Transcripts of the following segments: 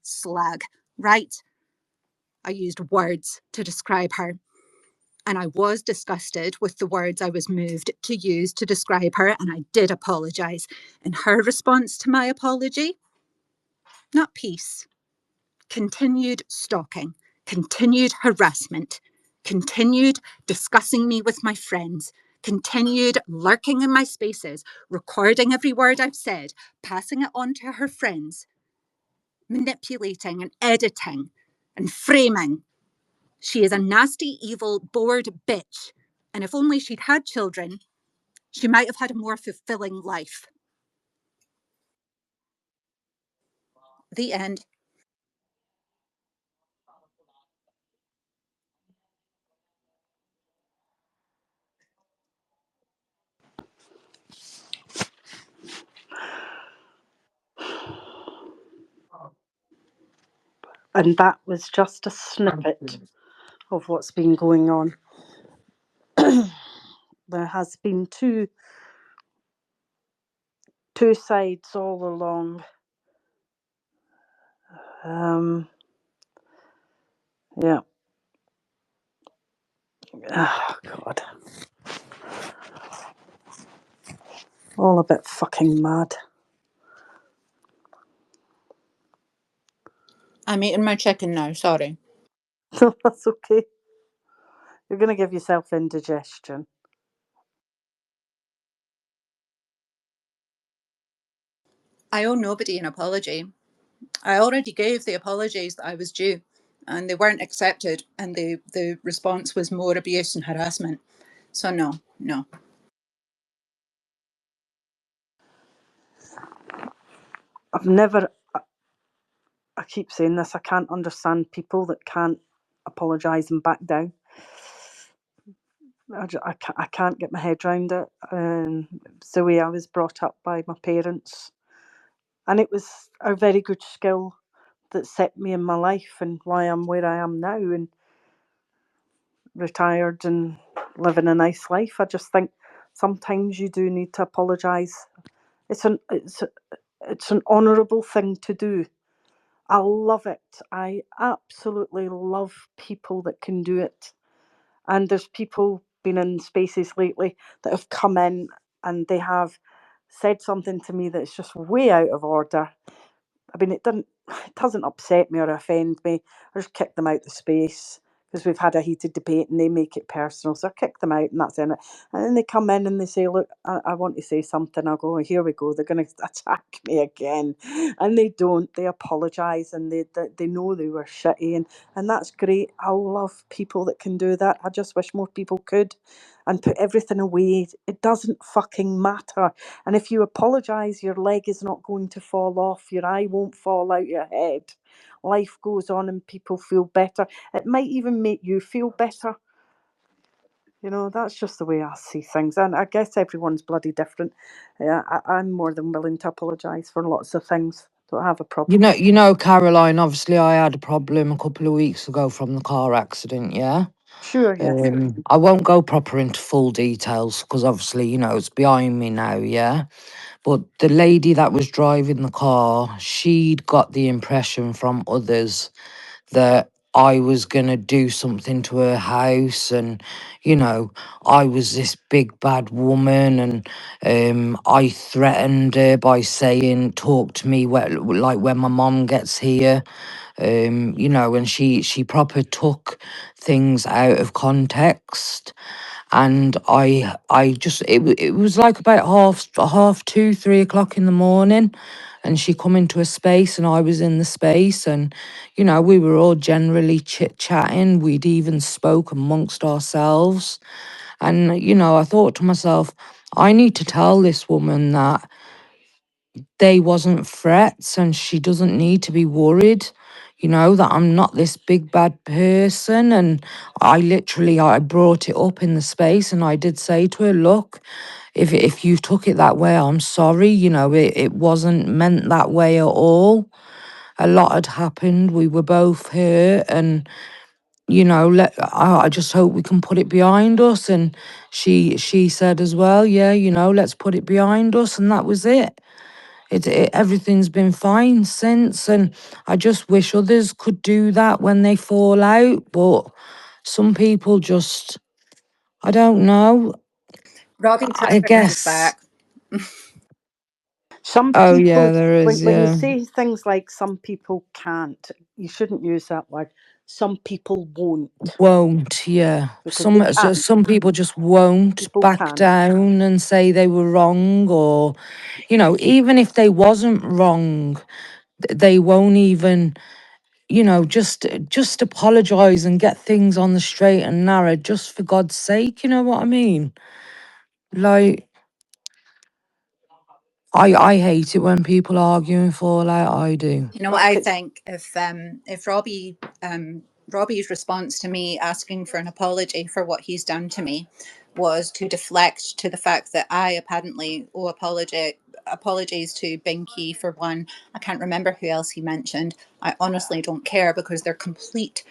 slag, right? I used words to describe her. And I was disgusted with the words I was moved to use to describe her, and I did apologise. And her response to my apology, not peace, continued stalking, continued harassment, continued discussing me with my friends, continued lurking in my spaces, recording every word I've said, passing it on to her friends, manipulating and editing and framing. She is a nasty, evil, bored bitch. And if only she'd had children, she might have had a more fulfilling life. The end. And that was just a snippet of what's been going on. There has been two sides all along. Yeah. Oh, God. All a bit fucking mad. I'm eating my chicken now, sorry. No, that's okay. You're going to give yourself indigestion. I owe nobody an apology. I already gave the apologies that I was due, and they weren't accepted, and the response was more abuse and harassment. So, no, no. I've never, I keep saying this, I can't understand people that can't apologise and back down. I can't get my head around it. It's the way I was brought up by my parents. And it was a very good skill that set me in my life and why I'm where I am now and retired and living a nice life. I just think sometimes you do need to apologise. It's an honourable thing to do. I love it. I absolutely love people that can do it. And there's people been in spaces lately that have come in and they have said something to me that's just way out of order. I mean, it doesn't upset me or offend me. I just kick them out the space because we've had a heated debate and they make it personal. So I kick them out and that's in it. And then they come in and they say, look, I want to say something. I'll go, oh, here we go. They're going to attack me again. And they don't. They apologise and they know they were shitty. And that's great. I love people that can do that. I just wish more people could and put everything away. It doesn't fucking matter. And if you apologise, your leg is not going to fall off, your eye won't fall out your head. Life goes on and people feel better. It might even make you feel better. You know, that's just the way I see things. And I guess everyone's bloody different. I'm more than willing to apologise for lots of things. Don't have a problem. Caroline, obviously I had a problem a couple of weeks ago from the car accident, yeah? Sure, yes. I won't go proper into full details because obviously, it's behind me now, yeah? But the lady that was driving the car, she'd got the impression from others that I was going to do something to her house and, I was this big bad woman and I threatened her by saying, talk to me like when my mom gets here. And she proper took things out of context. And I just it was like about half 2, 3 o'clock in the morning, and she come into a space, and I was in the space, and we were all generally chit chatting. We'd even spoke amongst ourselves, and I thought to myself, I need to tell this woman that they wasn't threats and she doesn't need to be worried, that I'm not this big bad person. And I brought it up in the space and I did say to her, look, if you took it that way, I'm sorry, it wasn't meant that way at all. A lot had happened. We were both hurt and I just hope we can put it behind us. And she said as well, yeah, let's put it behind us, and that was it. Everything's been fine since, and I just wish others could do that when they fall out, but some people just, I don't know. Robbie I Travers is guess. back. Some Oh yeah, people, there is. when you Yeah, say things like some people can't, you shouldn't use that word. Some people won't, won't. Yeah, because they can. some people just won't People back can. down and say they were wrong, or even if they wasn't wrong, they won't even just apologize and get things on the straight and narrow, just for God's sake, you know what I mean? Like, I hate it when people argue and fall out. I do. You know what Like I it's think? If Robbie's response to me asking for an apology for what he's done to me was to deflect to the fact that I apparently owe apologies to Binky for one. I can't remember who else he mentioned. I honestly don't care because they're complete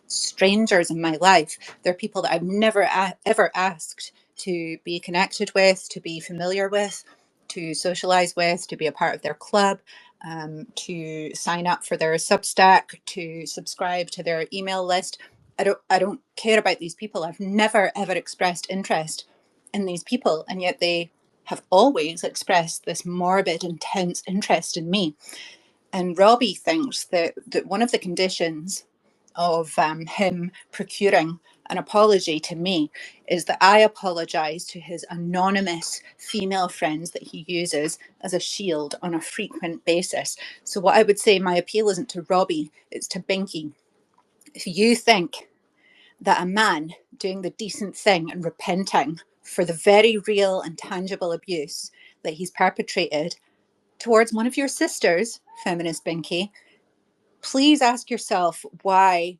strangers in my life. They're people that I've never ever asked to be connected with, to be familiar with, to socialize with, to be a part of their club, to sign up for their Substack, to subscribe to their email list. I don't care about these people. I've never ever expressed interest in these people, and yet they have always expressed this morbid, intense interest in me. And Robbie thinks that one of the conditions of him procuring an apology to me is that I apologise to his anonymous female friends that he uses as a shield on a frequent basis. So, what I would say, my appeal isn't to Robbie, it's to Binky. If you think that a man doing the decent thing and repenting for the very real and tangible abuse that he's perpetrated towards one of your sisters, feminist Binky, please ask yourself why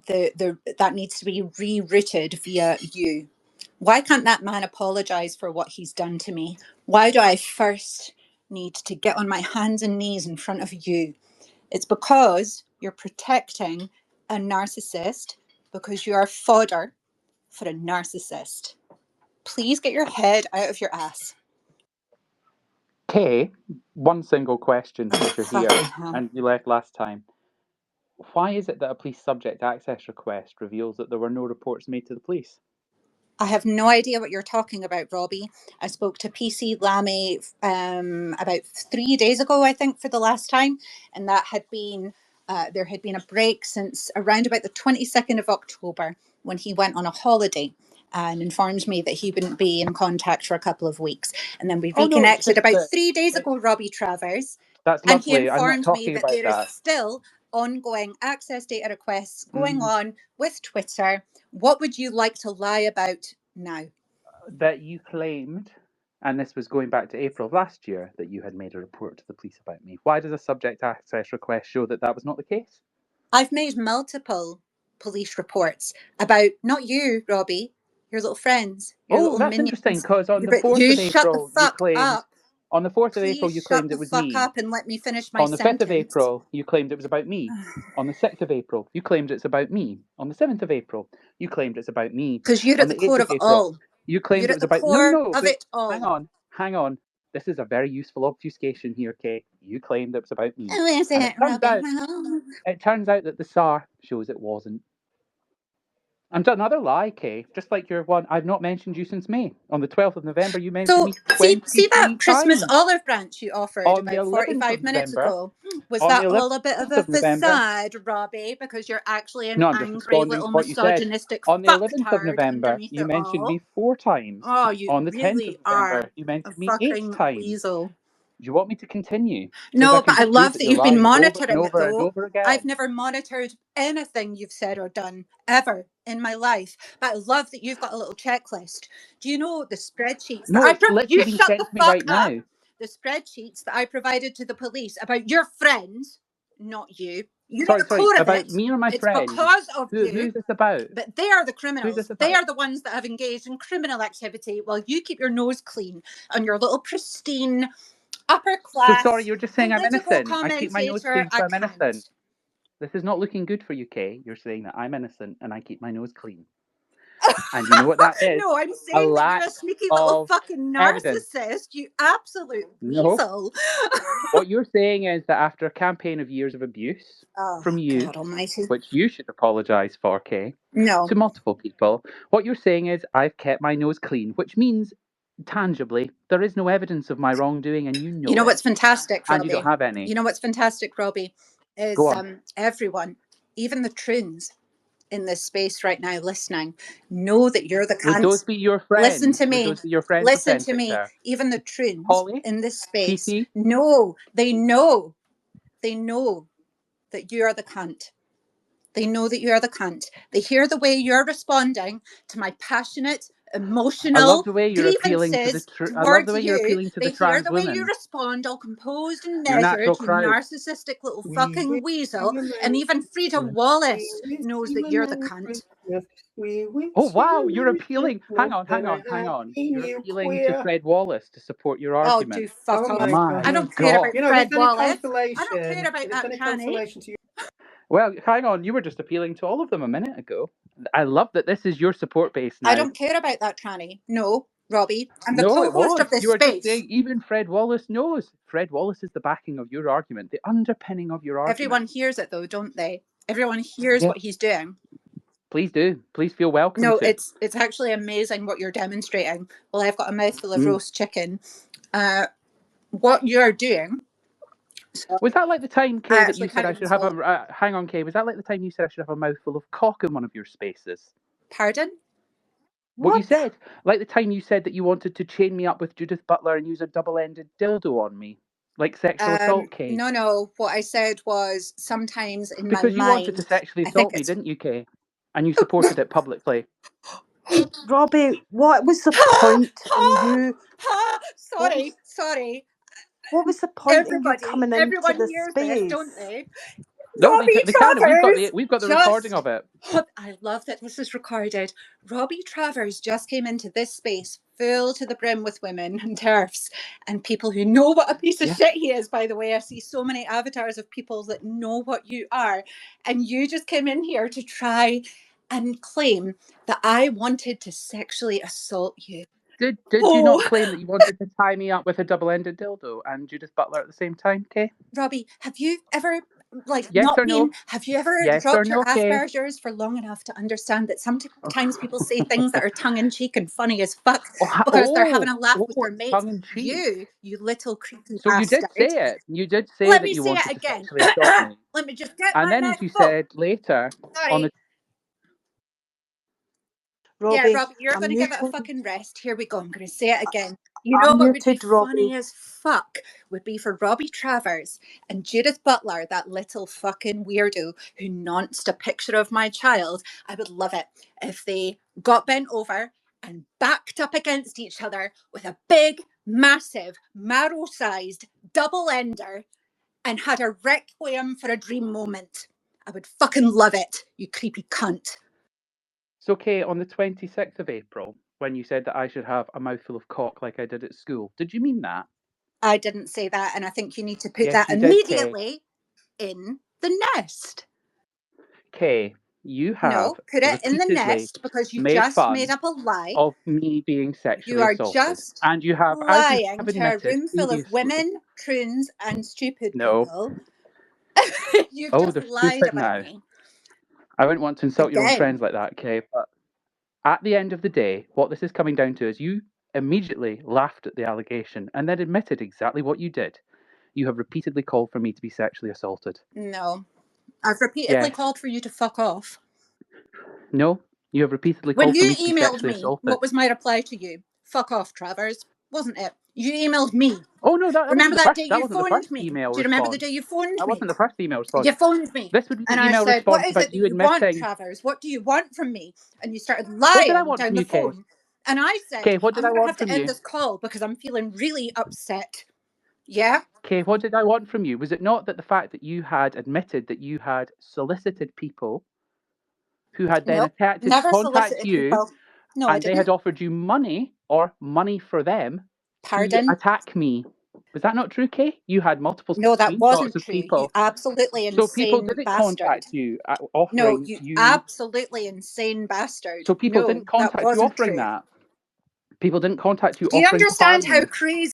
that needs to be rerouted via you. Why can't that man apologize for what he's done to me? Why do I first need to get on my hands and knees in front of you? It's because you're protecting a narcissist, because you are fodder for a narcissist. Please get your head out of your ass. Kay, one single question since you're here Fucking hell. and you left last time. Why is it that a police subject access request reveals that there were no reports made to the police? I have no idea what you're talking about, Robbie. I spoke to PC Lamy about 3 days ago, I think, for the last time, and that had been there had been a break since around about the 22nd of October when he went on a holiday and informed me that he wouldn't be in contact for a couple of weeks. And then we Oh no, it's reconnected just about that 3 days ago, Robbie Travers, that's and he lovely. I'm not informed me talking that about there is that. still ongoing access data requests going Mhm. on with Twitter. What would you like to lie about now? That you claimed, and this was going back to April of last year, that you had made a report to the police about me. Why does a subject access request show that that was not the case? I've made multiple police reports about not you, Robbie, your little friends, your Oh, little that's interesting minions. because on the But 4th you of shut the April you fuck claimed up. on the 4th of April Please you shut claimed the it was fuck me. up and let me finish my On the 5th of sentence. April, you claimed it was about me. On the 6th of April, you claimed it's about me. On the 7th of April, you claimed it's about me. Because you're On at the the 8th core of of it April, all. you claimed You're it at was the about. No, no, core no, of but it all. hang on. This is a very useful obfuscation here, Kate. You claimed it was about me. Who is And it, Robbie? it turns out that the SAR shows it wasn't. And another lie, Kay. Just like your one, I've not mentioned you since May. On the 12th of November, you mentioned So me see that 23 Christmas times. olive branch you offered On the about 11th 45 of minutes November, ago? Was on the that all a bit of 11th a of November, facade, Robbie? Because you're actually an no, I'm just angry responding to little what you said. misogynistic On the 11th of fucktard November, underneath you it mentioned all. me 4 times. Oh, you On the 10th of really November, are you a mentioned me 8 fucking times. weasel. Do you want me to continue? Because I No, can but I just prove love that that you're you've been lying over and monitoring it over and though. over I've again. never monitored anything you've said or done ever in my life. But I love that you've got a little checklist. Do you know the spreadsheets that No, it's you literally being shut the sent to me fuck right up? now. The spreadsheets that I provided to the police about your friends, not you. You're at the Sorry, core of about it. me or my It's friends? because of you. Who's this about? But they are the Who's this criminals. They about? are the ones that have engaged in criminal activity while you keep your nose clean on your little pristine upper So sorry, class you're just saying I'm political innocent. I keep my nose commentator clean, so I'm innocent. account. This is not looking good for you, Kay. You're saying that I'm innocent and I keep my nose clean. And you know what that is? No, I'm A saying that you're lack a sneaky little of fucking evidence. narcissist. You absolute No. weasel. What you're saying is that after a campaign of years of abuse Oh, from you, God almighty. which you should apologise for, Kay, No. to multiple people, what you're saying is I've kept my nose clean, which means tangibly there is no evidence of my wrongdoing, and you know You know it, what's fantastic, and you don't Robbie? have any. You know what's fantastic, Robbie, is Go on. everyone, even the troons in this space right now listening, know that you're the Would those cunt. be your friends? Listen to Would me. those be your friends? Listen to authentic me. there? Even the troons Holly? in this space TT? know. They know that you are the cunt. They know that you're the cunt. They hear the way you're responding to my passionate, I love emotional the way you're appealing to the grievances I love the towards way you're you. appealing to They the hear trans the way you women. respond, all composed and Your natural measured, you crowd. narcissistic little fucking weasel. And even Frida Wallace knows that you're the cunt. Oh wow, you're appealing. Hang on. You're appealing to Fred Wallace to support your Oh, argument. do fuck off. My I don't care about God. Fred Wallace. I don't care about that tranny. Well, hang on. You were just appealing to all of them a minute ago. I love that this is your support base now. I don't care about that tranny. No, Robbie. I'm the No, it co-host was. of this You were just space. saying even Fred Wallace knows. Fred Wallace is the backing of your argument, the underpinning of your argument. Everyone hears it though, don't they? Everyone hears what he's doing. Please do. Please feel welcome No, to. it's actually amazing what you're demonstrating. Well, I've got a mouthful of roast chicken. What you're doing. Was that like the time, Kay, that you actually said I can't should even have a... hang on, Kay. Was that like the time you said I should have a mouthful of cock in one of your spaces? Pardon? What you said. Like the time you said that you wanted to chain me up with Judith Butler and use a double-ended dildo on me. Like sexual assault, Kay. No. What I said was sometimes in Because my you mind... wanted to sexually I think assault me, it's... didn't you, Kay? And you supported it publicly. Robbie, what was the point in you? Sorry. What was the point in you coming into Everyone the hears space? this, don't they? No, Robbie they can. Travers We've got the recording of it. I love that this is recorded. Robbie Travers just came into this space full to the brim with women and TERFs and people who know what a piece of shit he is, by the way. I see so many avatars of people that know what you are. And you just came in here to try and claim that I wanted to sexually assault you. Did you not claim that you wanted to tie me up with a double-ended dildo and Judith Butler at the same time, Kay? Robbie, have you ever no? Have you ever Yes dropped or your no, Kay? Asperger's for long enough to understand that sometimes people say things that are tongue-in-cheek and funny as fuck because they're having a laugh with their mates? You little creepy So bastard. you did say it. You did say Let that me you say wanted it to again. sexually assault me. Let me just get And my then, next as you book. said later, on the... Robbie, you're going to give it a fucking rest. Here we go. I'm going to say it again. You know what would be funny as fuck would be for Robbie Travers and Judith Butler, that little fucking weirdo who nonced a picture of my child. I would love it if they got bent over and backed up against each other with a big, massive, marrow-sized double ender and had a requiem for a dream moment. I would fucking love it, you creepy cunt. It's okay, on the 26th of April, when you said that I should have a mouthful of cock like I did at school, did you mean that? I didn't say that, and I think you need to put Yes, that you did, immediately in the nest. Kay, you have No, put it in the nest because you just made up a lie of me being sexually You are assaulted. just And you have, as you lying have to a admitted room full of previously... women, troons, and stupid No. people. You've Oh, just they're lied stupid about now. me. I wouldn't want to insult your own Again. friends like that, Kay, but at the end of the day, what this is coming down to is you immediately laughed at the allegation and then admitted exactly what you did. You have repeatedly called for me to be sexually assaulted. No. I've repeatedly called for you to fuck off. No, you have repeatedly called for me to be sexually assaulted. When you emailed me, what was my reply to you? Fuck off, Travers. Wasn't it? You emailed me. Oh no, that remember wasn't that the day first, you phoned me? email Do you remember the day you phoned me? That wasn't the first email response. You phoned me. This would be the and email I said, response what is about it that you want, admitting... Travers? What do you want from me? And you started What did I lying want down from the you, Kay? phone. And I said, Kay, what did I I'm going to want have to from end you? this call because I'm feeling really upset. Yeah? Kay, what did I want from you? Was it not that the fact that you had admitted that you had solicited people who had then attempted to Never contact solicited you, people. No, I and they didn't. had offered you money or money for them Pardon? to attack me? Was that not true, Kay? You had multiple No, that screenshots wasn't of true. You people. absolutely So people insane didn't bastard. contact you No, offering you you. absolutely insane bastard. So people No, didn't that contact you wasn't offering true. that. People didn't contact you Do you offering to buy understand how you. crazy